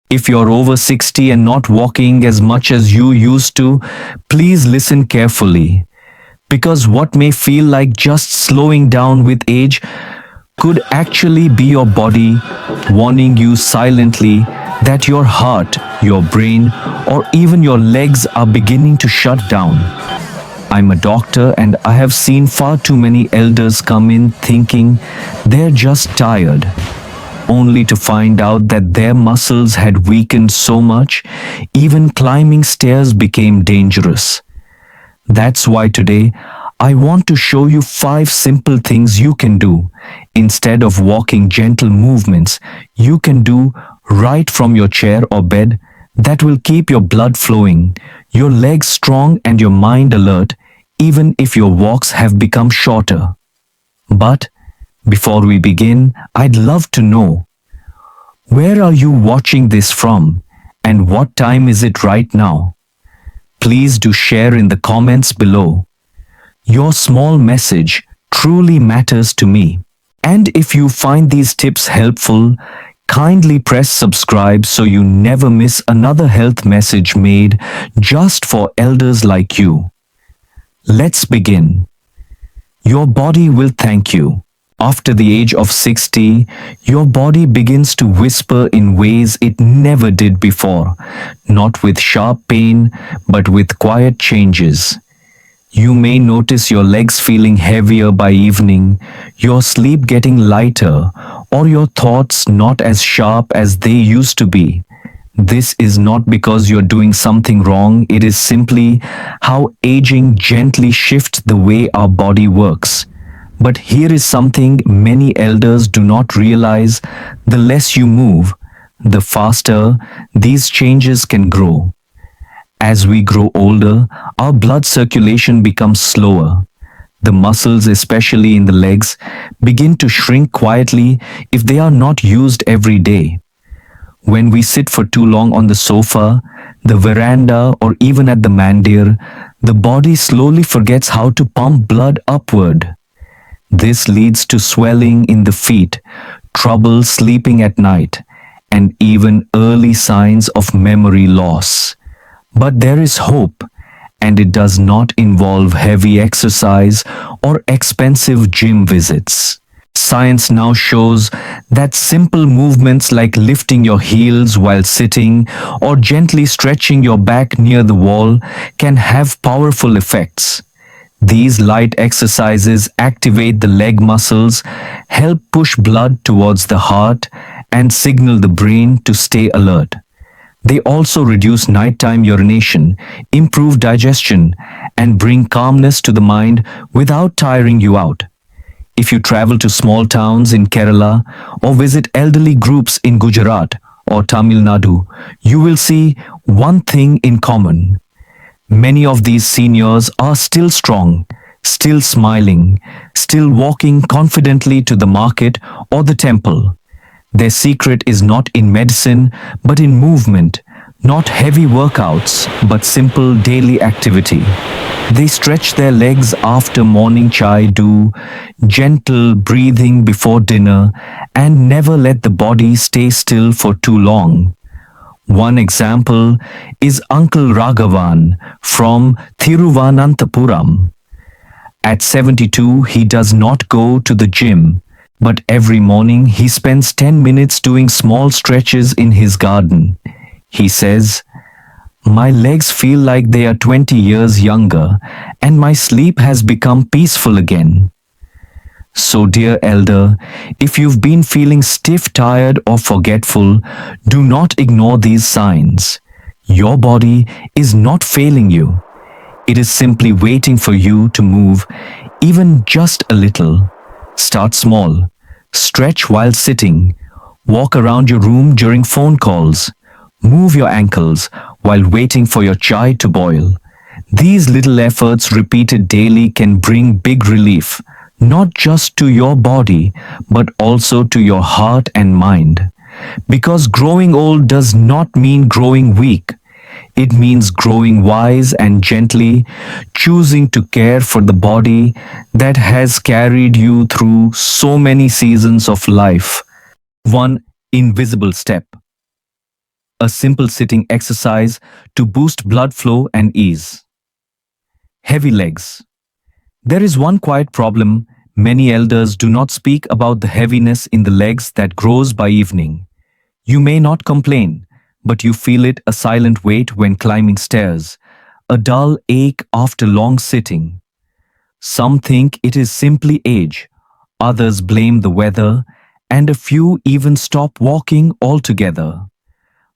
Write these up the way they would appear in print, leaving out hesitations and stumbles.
If you're over 60 and not walking as much as you used to, please listen carefully. Because what may feel like just slowing down with age could actually be your body warning you silently that your heart, your brain, or even your legs are beginning to shut down. I'm a doctor and I have seen far too many elders come in thinking they're just tired, only to find out that their muscles had weakened so much, even climbing stairs became dangerous. That's why today I want to show you 5 simple things you can do. Instead of walking, gentle movements you can do right from your chair or bed that will keep your blood flowing, your legs strong and your mind alert, even if your walks have become shorter. But before we begin, I'd love to know, where are you watching this from and what time is it right now? Please do share in the comments below. Your small message truly matters to me. And if you find these tips helpful, kindly press subscribe so you never miss another health message made just for elders like you. Let's begin. Your body will thank you. After the age of 60, your body begins to whisper in ways it never did before, not with sharp pain, but with quiet changes. You may notice your legs feeling heavier by evening, your sleep getting lighter, or your thoughts not as sharp as they used to be. This is not because you're doing something wrong, it is simply how aging gently shifts the way our body works. But here is something many elders do not realize: the less you move, the faster these changes can grow. As we grow older, our blood circulation becomes slower. The muscles, especially in the legs, begin to shrink quietly if they are not used every day. When we sit for too long on the sofa, the veranda, or even at the mandir, the body slowly forgets how to pump blood upward. This leads to swelling in the feet, trouble sleeping at night, and even early signs of memory loss. But there is hope, and it does not involve heavy exercise or expensive gym visits. Science now shows that simple movements like lifting your heels while sitting or gently stretching your back near the wall can have powerful effects. These light exercises activate the leg muscles, help push blood towards the heart, and signal the brain to stay alert. They also reduce nighttime urination, improve digestion, and bring calmness to the mind without tiring you out. If you travel to small towns in Kerala or visit elderly groups in Gujarat or Tamil Nadu, you will see one thing in common. Many of these seniors are still strong, still smiling, still walking confidently to the market or the temple. Their secret is not in medicine, but in movement, not heavy workouts, but simple daily activity. They stretch their legs after morning chai, do gentle breathing before dinner, and never let the body stay still for too long. One example is Uncle Raghavan from Thiruvananthapuram. At 72, he does not go to the gym, but every morning he spends 10 minutes doing small stretches in his garden. He says, "My legs feel like they are 20 years younger, and my sleep has become peaceful again." So, dear elder, if you've been feeling stiff, tired, or forgetful, do not ignore these signs. Your body is not failing you. It is simply waiting for you to move, even just a little. Start small. Stretch while sitting. Walk around your room during phone calls. Move your ankles while waiting for your chai to boil. These little efforts repeated daily can bring big relief, not just to your body, but also to your heart and mind. Because growing old does not mean growing weak. It means growing wise and gently, choosing to care for the body that has carried you through so many seasons of life. One invisible step. a simple sitting exercise to boost blood flow and ease. Heavy legs. There is one quiet problem. Many elders do not speak about the heaviness in the legs that grows by evening. You may not complain, but you feel it, a silent weight when climbing stairs, a dull ache after long sitting. Some think it is simply age, others blame the weather, and a few even stop walking altogether.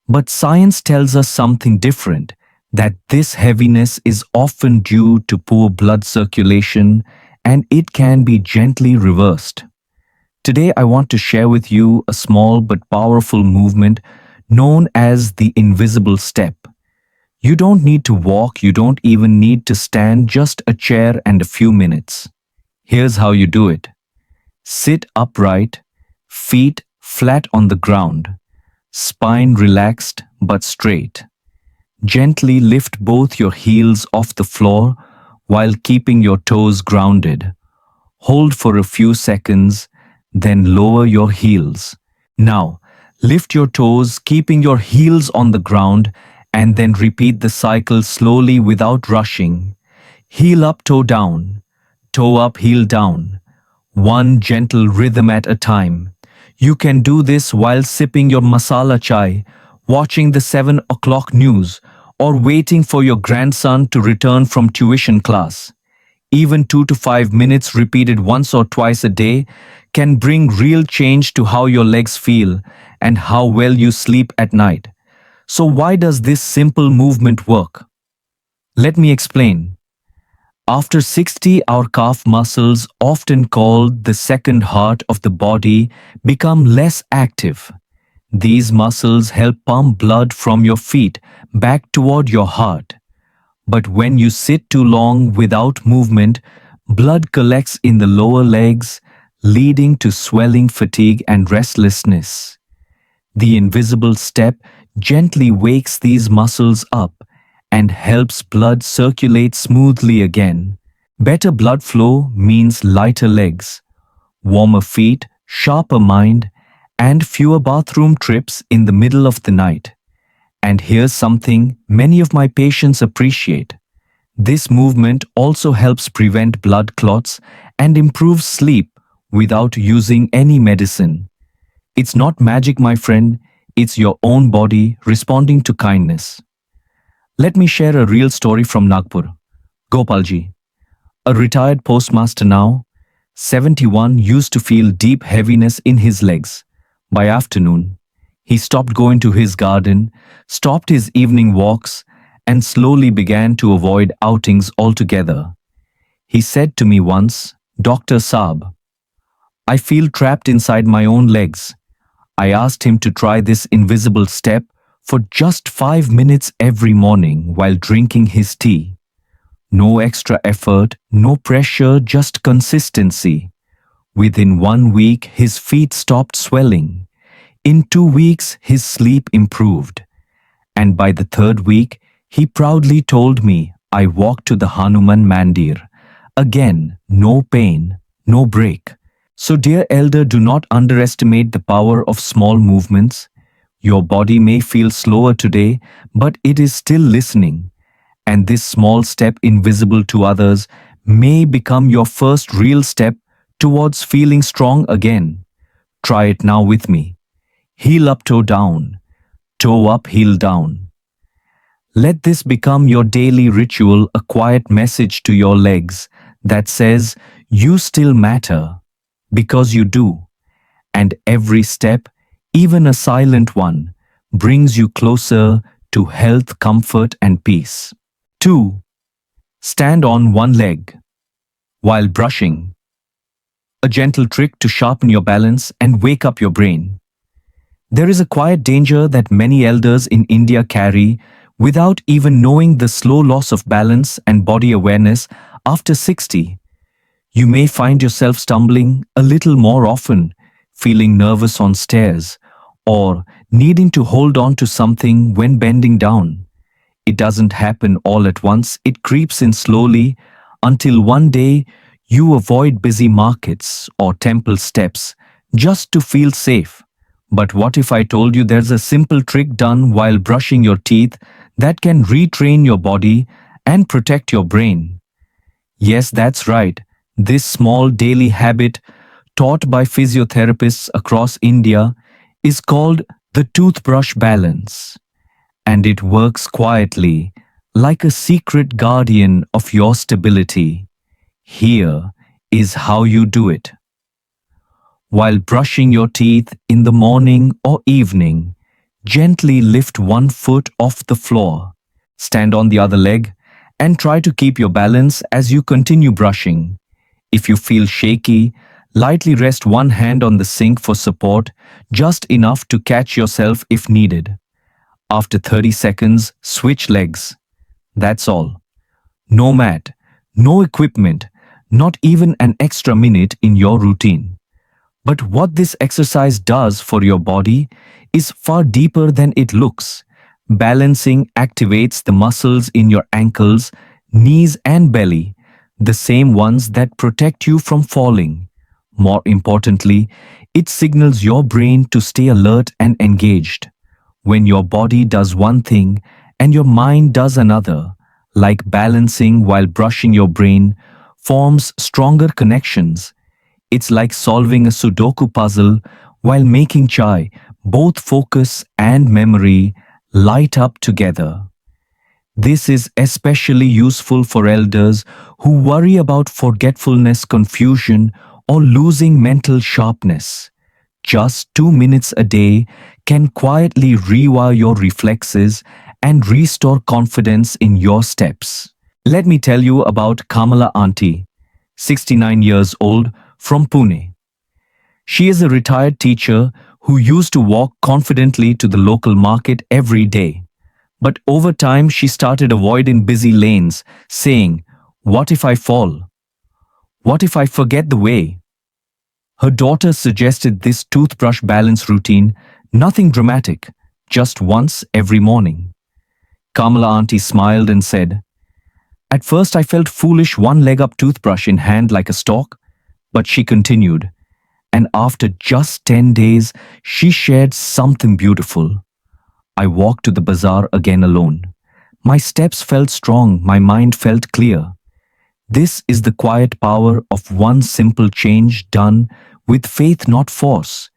But science tells us something different, that this heaviness is often due to poor blood circulation and it can be gently reversed. Today, I want to share with you a small but powerful movement known as the invisible step. You don't need to walk, you don't even need to stand, just a chair and a few minutes. Here's how you do it. Sit upright, feet flat on the ground, spine relaxed but straight. Gently lift both your heels off the floor while keeping your toes grounded. Hold for a few seconds, then lower your heels. Now, lift your toes, keeping your heels on the ground, and then repeat the cycle slowly without rushing. Heel up, toe up, heel down. One gentle rhythm at a time. You can do this while sipping your masala chai, watching the 7 o'clock news, or waiting for your grandson to return from tuition class. Even 2 to 5 minutes repeated once or twice a day can bring real change to how your legs feel and how well you sleep at night. So why does this simple movement work? Let me explain. After 60, our calf muscles, often called the second heart of the body, become less active. These muscles help pump blood from your feet back toward your heart. But when you sit too long without movement, blood collects in the lower legs, leading to swelling, fatigue, and restlessness. The invisible step gently wakes these muscles up and helps blood circulate smoothly again. Better blood flow means lighter legs, warmer feet, sharper mind, and fewer bathroom trips in the middle of the night. And here's something many of my patients appreciate. This movement also helps prevent blood clots and improves sleep without using any medicine. It's not magic, my friend, it's your own body responding to kindness. Let me share a real story from Nagpur. Gopalji, a retired postmaster now, 71, used to feel deep heaviness in his legs. By afternoon, he stopped going to his garden, stopped his evening walks, and slowly began to avoid outings altogether. He said to me once, "Dr. Saab, I feel trapped inside my own legs." I asked him to try this invisible step for just 5 minutes every morning while drinking his tea. No extra effort, no pressure, just consistency. Within 1 week, his feet stopped swelling. In 2 weeks, his sleep improved. And by the third week, he proudly told me, "I walked to the Hanuman Mandir. Again, no pain, no break." So dear elder, do not underestimate the power of small movements. Your body may feel slower today, but it is still listening. And this small step, invisible to others, may become your first real step towards feeling strong again. Try it now with me. Heel up, toe up, heel down. Let this become your daily ritual, a quiet message to your legs that says, you still matter, because you do. And every step, even a silent one, brings you closer to health, comfort, and peace. 2. Stand on one leg while brushing. A gentle trick to sharpen your balance and wake up your brain. There is a quiet danger that many elders in India carry without even knowing: the slow loss of balance and body awareness after 60. You may find yourself stumbling a little more often, feeling nervous on stairs, or needing to hold on to something when bending down. It doesn't happen all at once, it creeps in slowly until one day you avoid busy markets or temple steps just to feel safe. But what if I told you there's a simple trick done while brushing your teeth that can retrain your body and protect your brain? Yes, that's right. This small daily habit, taught by physiotherapists across India, is called the toothbrush balance. And it works quietly, like a secret guardian of your stability. Here is how you do it. While brushing your teeth in the morning or evening, gently lift one foot off the floor, stand on the other leg, and try to keep your balance as you continue brushing. If you feel shaky, lightly rest one hand on the sink for support, just enough to catch yourself if needed. After 30 seconds, switch legs. That's all. No mat, no equipment, not even an extra minute in your routine. But what this exercise does for your body is far deeper than it looks. Balancing activates the muscles in your ankles, knees, and belly, the same ones that protect you from falling. More importantly, it signals your brain to stay alert and engaged. When your body does one thing and your mind does another, like balancing while brushing, your brain forms stronger connections. It's like solving a Sudoku puzzle while making chai. Both focus and memory light up together. This is especially useful for elders who worry about forgetfulness, confusion, or losing mental sharpness. Just 2 minutes a day can quietly rewire your reflexes and restore confidence in your steps. Let me tell you about Kamala Auntie, 69 years old, from Pune. She is a retired teacher who used to walk confidently to the local market every day. But over time, she started avoiding busy lanes, saying, "What if I fall? What if I forget the way?" Her daughter suggested this toothbrush balance routine, nothing dramatic, just once every morning. Kamala Auntie smiled and said, "At first I felt foolish, one leg up, toothbrush in hand like a stalk." But she continued, and after just 10 days, she shared something beautiful. "I walked to the bazaar again alone. My steps felt strong, my mind felt clear." This is the quiet power of one simple change done with faith, not force.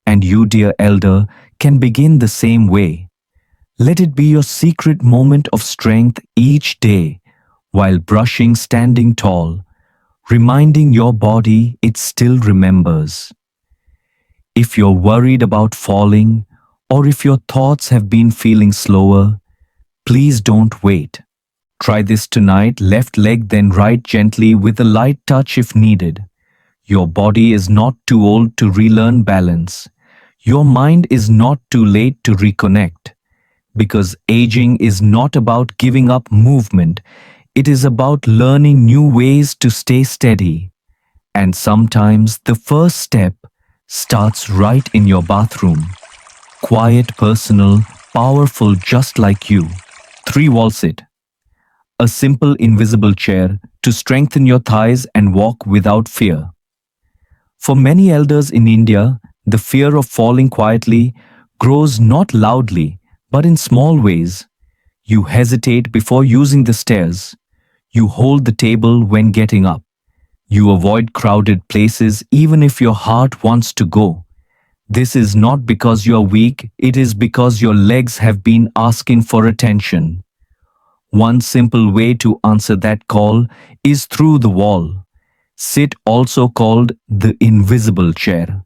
And you, dear elder, can begin the same way. Let it be your secret moment of strength each day, while brushing, standing tall, reminding your body it still remembers. If you're worried about falling, or if your thoughts have been feeling slower, please don't wait. Try this tonight, left leg then right, gently with a light touch if needed. Your body is not too old to relearn balance. Your mind is not too late to reconnect. Because aging is not about giving up movement, it is about learning new ways to stay steady. And sometimes the first step starts right in your bathroom. Quiet, personal, powerful, just like you. 3-wall sit. A simple invisible chair to strengthen your thighs and walk without fear. For many elders in India, the fear of falling quietly grows not loudly, but in small ways. You hesitate before using the stairs. You hold the table when getting up. You avoid crowded places even if your heart wants to go. This is not because you are weak, it is because your legs have been asking for attention. One simple way to answer that call is through the wall. Sit, also called the invisible chair.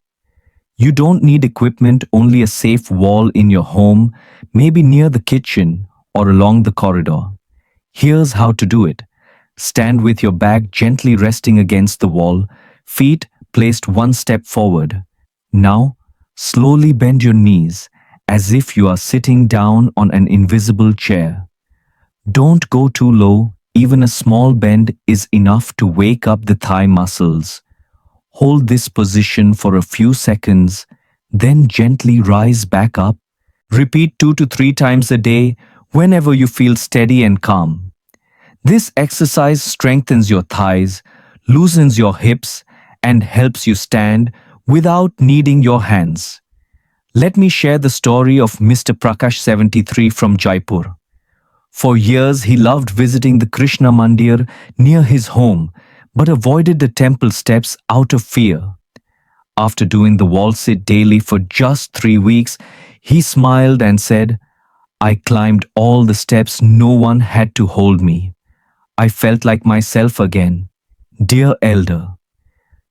You don't need equipment, only a safe wall in your home, maybe near the kitchen or along the corridor. Here's how to do it. Stand with your back gently resting against the wall, feet placed one step forward. Now, slowly bend your knees as if you are sitting down on an invisible chair. Don't go too low, even a small bend is enough to wake up the thigh muscles. Hold this position for a few seconds, then gently rise back up. Repeat 2 to 3 times a day whenever you feel steady and calm. This exercise strengthens your thighs, loosens your hips, and helps you stand without needing your hands. Let me share the story of Mr. Prakash 73 from Jaipur. For years, he loved visiting the Krishna Mandir near his home, but avoided the temple steps out of fear. After doing the wall sit daily for just 3 weeks, he smiled and said, I climbed all the steps, no one had to hold me. I felt like myself again. Dear elder,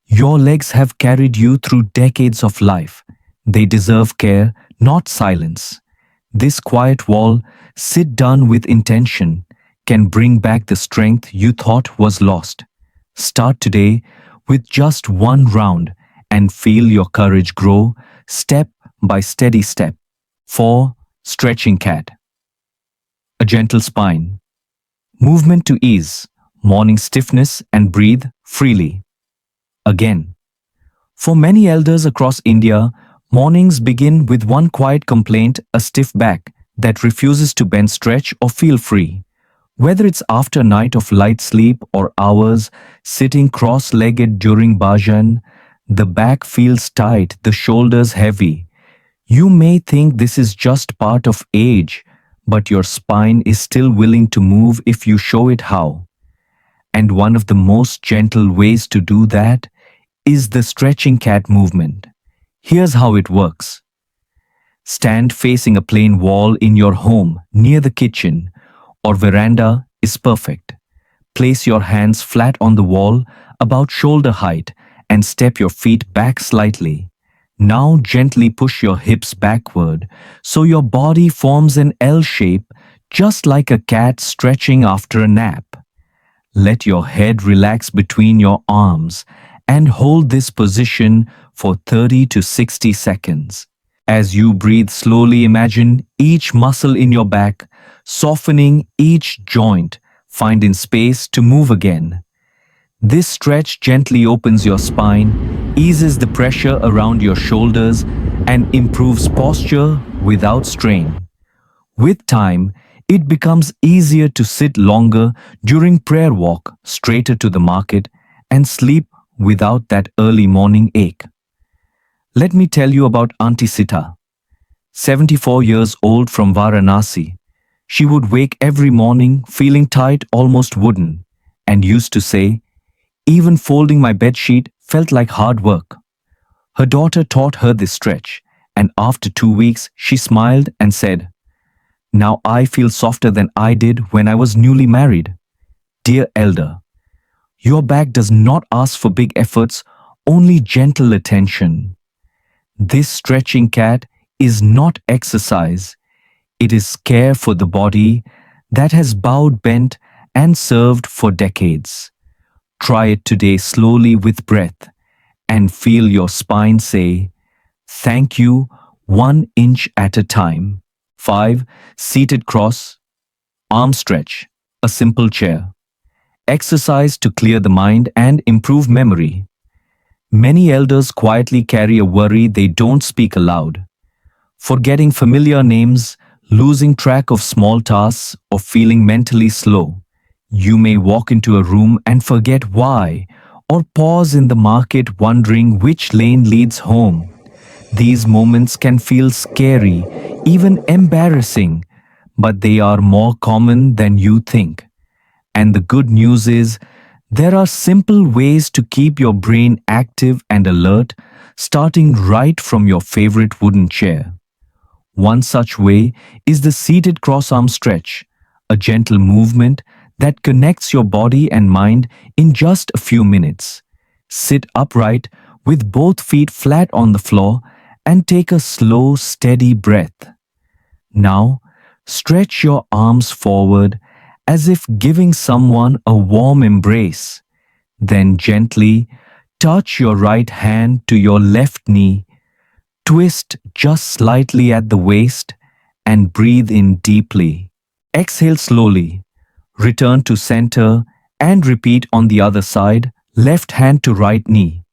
your legs have carried you through decades of life. They deserve care, not silence. This quiet wall, sit done with intention, can bring back the strength you thought was lost. Start today with just one round and feel your courage grow step by steady step. 4. Stretching cat. A gentle spine. Movement to ease, morning stiffness and breathe freely. Again. For many elders across India, mornings begin with one quiet complaint, a stiff back that refuses to bend, stretch, or feel free. Whether it's after a night of light sleep or hours sitting cross-legged during bhajan, the back feels tight, the shoulders heavy. You may think this is just part of age, but your spine is still willing to move if you show it how. And one of the most gentle ways to do that is the stretching cat movement. Here's how it works. Stand facing a plain wall in your home, near the kitchen or veranda is perfect. Place your hands flat on the wall, about shoulder height, and step your feet back slightly. Now gently push your hips backward so your body forms an L shape, just like a cat stretching after a nap. Let your head relax between your arms and hold this position for 30 to 60 seconds. As you breathe slowly, imagine each muscle in your back softening, each joint finding space to move again. This stretch gently opens your spine, eases the pressure around your shoulders, and improves posture without strain. With time, it becomes easier to sit longer during prayer walk, straighter to the market, and sleep without that early morning ache. Let me tell you about Auntie Sita, 74 years old from Varanasi. She would wake every morning feeling tight, almost wooden, and used to say, even folding my bedsheet felt like hard work. Her daughter taught her this stretch, and after 2 weeks, she smiled and said, now I feel softer than I did when I was newly married. Dear elder, your back does not ask for big efforts, only gentle attention. This stretching cat is not exercise. It is care for the body that has bowed, bent, and served for decades. Try it today slowly with breath and feel your spine say, thank you, 1 inch at a time. 5. Seated cross, arm stretch, a simple chair. Exercise to clear the mind and improve memory. Many elders quietly carry a worry they don't speak aloud. Forgetting familiar names, losing track of small tasks, or feeling mentally slow. You may walk into a room and forget why, or pause in the market wondering which lane leads home. These moments can feel scary, even embarrassing, but they are more common than you think. And the good news is, there are simple ways to keep your brain active and alert, starting right from your favorite wooden chair. One such way is the seated cross-arm stretch, a gentle movement that connects your body and mind in just a few minutes. Sit upright with both feet flat on the floor and take a slow, steady breath. Now, stretch your arms forward as if giving someone a warm embrace. Then gently touch your right hand to your left knee. Twist just slightly at the waist and breathe in deeply. Exhale slowly. Return to center and repeat on the other side, left hand to right knee.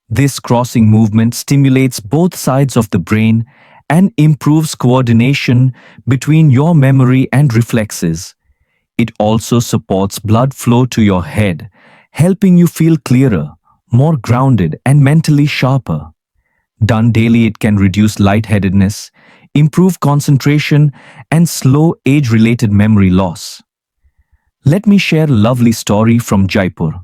This crossing movement stimulates both sides of the brain and improves coordination between your memory and reflexes. It also supports blood flow to your head, helping you feel clearer, more grounded, and mentally sharper. Done daily, it can reduce lightheadedness, improve concentration, and slow age-related memory loss. Let me share a lovely story from Jaipur.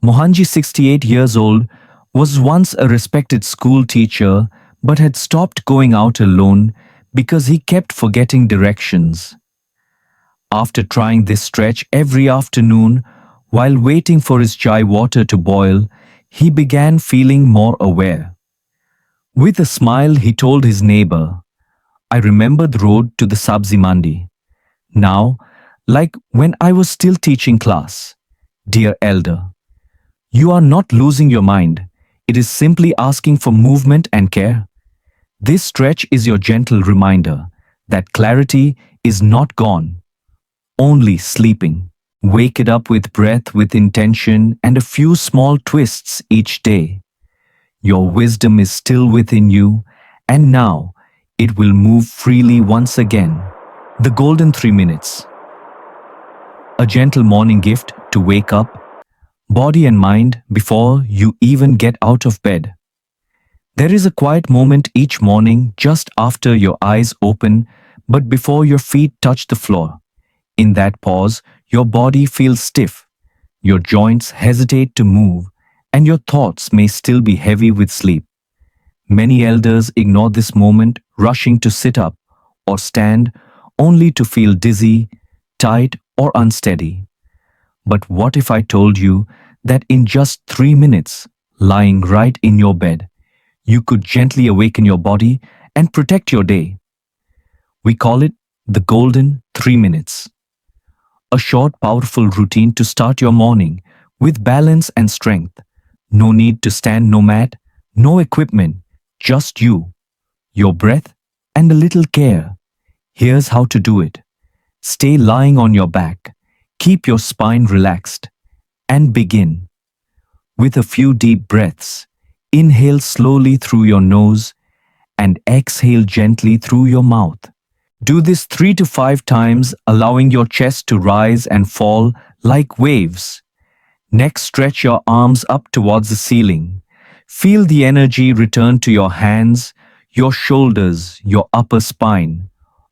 Mohanji, 68 years old, was once a respected school teacher but had stopped going out alone because he kept forgetting directions. After trying this stretch every afternoon while waiting for his chai water to boil, he began feeling more aware. With a smile, he told his neighbor, "I remember the road to the Sabzi Mandi. Now, like when I was still teaching class. Dear elder, you are not losing your mind. It is simply asking for movement and care. This stretch is your gentle reminder that clarity is not gone, only sleeping. Wake it up with breath, with intention, and a few small twists each day. Your wisdom is still within you, and now it will move freely once again." The golden 3 minutes. A gentle morning gift to wake up, body and mind before you even get out of bed. There is a quiet moment each morning just after your eyes open, but before your feet touch the floor. In that pause, your body feels stiff, your joints hesitate to move, and your thoughts may still be heavy with sleep. Many elders ignore this moment, rushing to sit up or stand only to feel dizzy, tight, or unsteady. But what if I told you that in just 3 minutes, lying right in your bed, you could gently awaken your body and protect your day? We call it the golden 3 minutes. A short, powerful routine to start your morning with balance and strength. No need to stand, no mat, no equipment, just you, your breath, and a little care. Here's how to do it. Stay lying on your back, keep your spine relaxed, and begin. With a few deep breaths, inhale slowly through your nose and exhale gently through your mouth. Do this 3 to 5 times, allowing your chest to rise and fall like waves. Next, stretch your arms up towards the ceiling. Feel the energy return to your hands, your shoulders, your upper spine.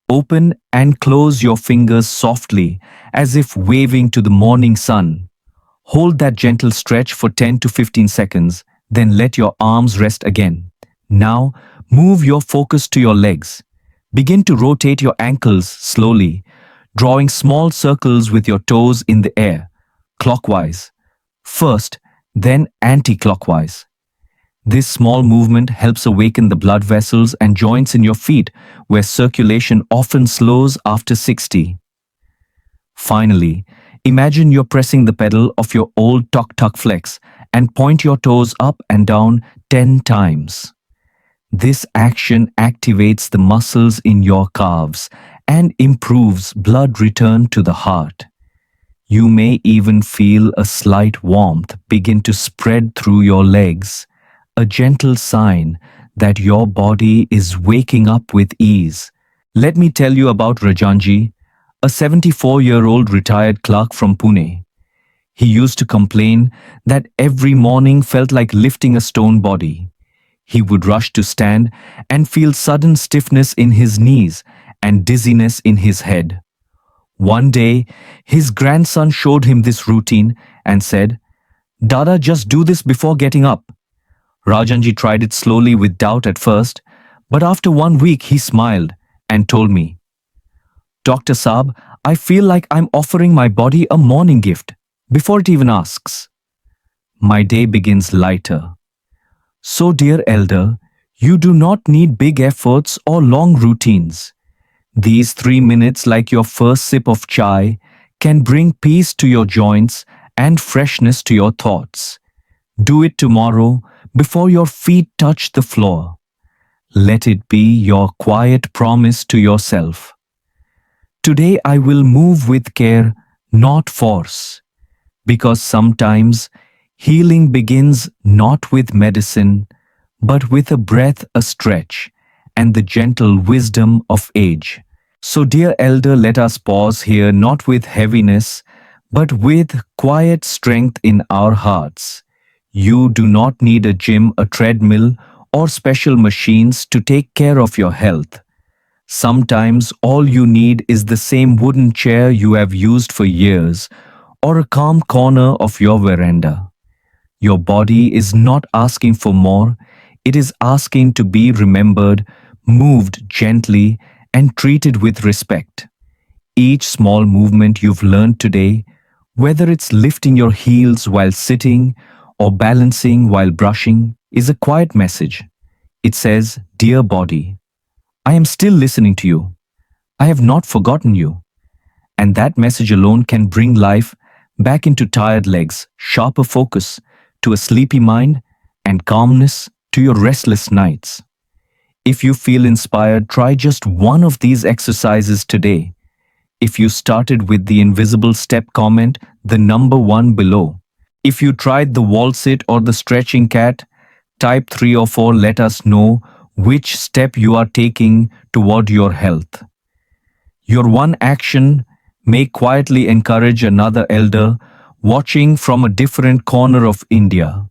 Open and close your fingers softly, as if waving to the morning sun. Hold that gentle stretch for 10 to 15 seconds, then let your arms rest again. Now, move your focus to your legs. Begin to rotate your ankles slowly, drawing small circles with your toes in the air, clockwise. First, then anti-clockwise. This small movement helps awaken the blood vessels and joints in your feet, where circulation often slows after 60. Finally, imagine you're pressing the pedal of your old tuk-tuk flex and point your toes up and down 10 times. This action activates the muscles in your calves and improves blood return to the heart. You may even feel a slight warmth begin to spread through your legs, a gentle sign that your body is waking up with ease. Let me tell you about Rajanji, a 74-year-old retired clerk from Pune. He used to complain that every morning felt like lifting a stone body. He would rush to stand and feel sudden stiffness in his knees and dizziness in his head. One day, his grandson showed him this routine and said, "Dada, just do this before getting up." Rajanji tried it slowly with doubt at first, but after 1 week he smiled and told me, "Dr. Saab, I feel like I'm offering my body a morning gift before it even asks. My day begins lighter." So, dear elder, you do not need big efforts or long routines. These 3 minutes, like your first sip of chai, can bring peace to your joints and freshness to your thoughts. Do it tomorrow before your feet touch the floor. Let it be your quiet promise to yourself. Today I will move with care, not force. Because sometimes healing begins not with medicine, but with a breath, a stretch, and the gentle wisdom of age. So, dear elder, let us pause here, not with heaviness, but with quiet strength in our hearts. You do not need a gym, a treadmill, or special machines to take care of your health. Sometimes all you need is the same wooden chair you have used for years or a calm corner of your veranda. Your body is not asking for more, it is asking to be remembered, moved gently, and treated with respect. Each small movement you've learned today, whether it's lifting your heels while sitting or balancing while brushing, is a quiet message. It says, "Dear body, I am still listening to you. I have not forgotten you." And that message alone can bring life back into tired legs, sharper focus to a sleepy mind, and calmness to your restless nights. If you feel inspired, try just one of these exercises today. If you started with the invisible step, comment the number one below. If you tried the wall sit or the stretching cat, type 3 or 4, let us know which step you are taking toward your health. Your one action may quietly encourage another elder watching from a different corner of India.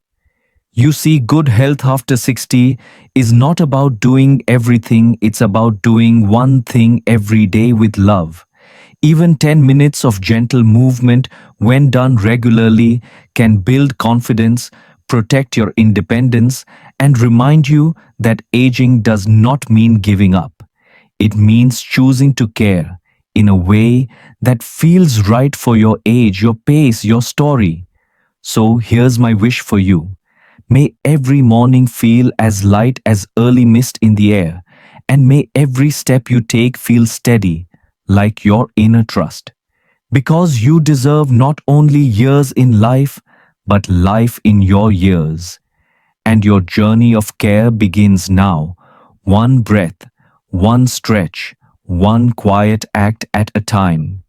You see, good health after 60 is not about doing everything, it's about doing one thing every day with love. Even 10 minutes of gentle movement, when done regularly, can build confidence, protect your independence, and remind you that aging does not mean giving up. It means choosing to care in a way that feels right for your age, your pace, your story. So here's my wish for you. May every morning feel as light as early mist in the air, and may every step you take feel steady, like your inner trust. Because you deserve not only years in life, but life in your years. And your journey of care begins now, one breath, one stretch, one quiet act at a time.